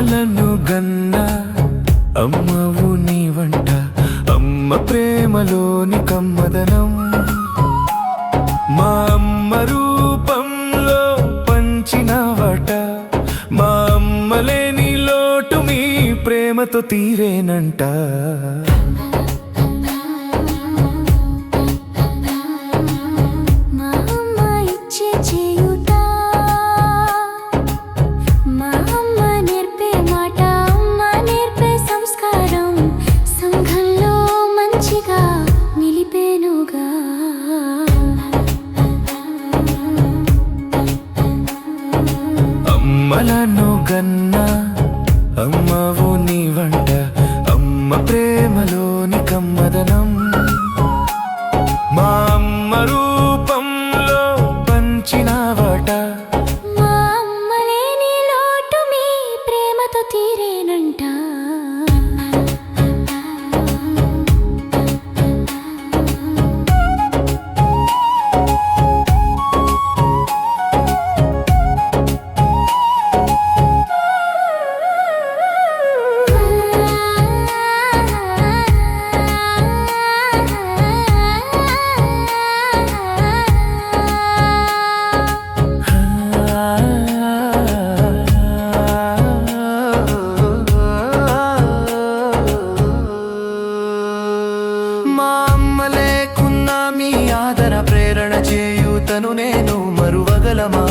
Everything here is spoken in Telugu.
అమ్మలను గన్న అమ్మవు నీవంట, అమ్మ ప్రేమలోని కమ్మదనం. మా అమ్మ రూపంలో పంచినవట, మా అమ్మ లేని లోటు మీ ప్రేమతో తీరేనంట. అమ్మలను గన్న అమ్మవు నీవంట, అమ్మ ప్రేమలోని కమ్మదనం. మా అమ్మ రూపంలో పంచినవట, మా అమ్మ లేని లోటు మీ ప్రేమతో తీరేనంట. మా అమ్మ లేకున్నా మీ ఆదర ప్రేరణ చేయుతను నేను మరువగలమా?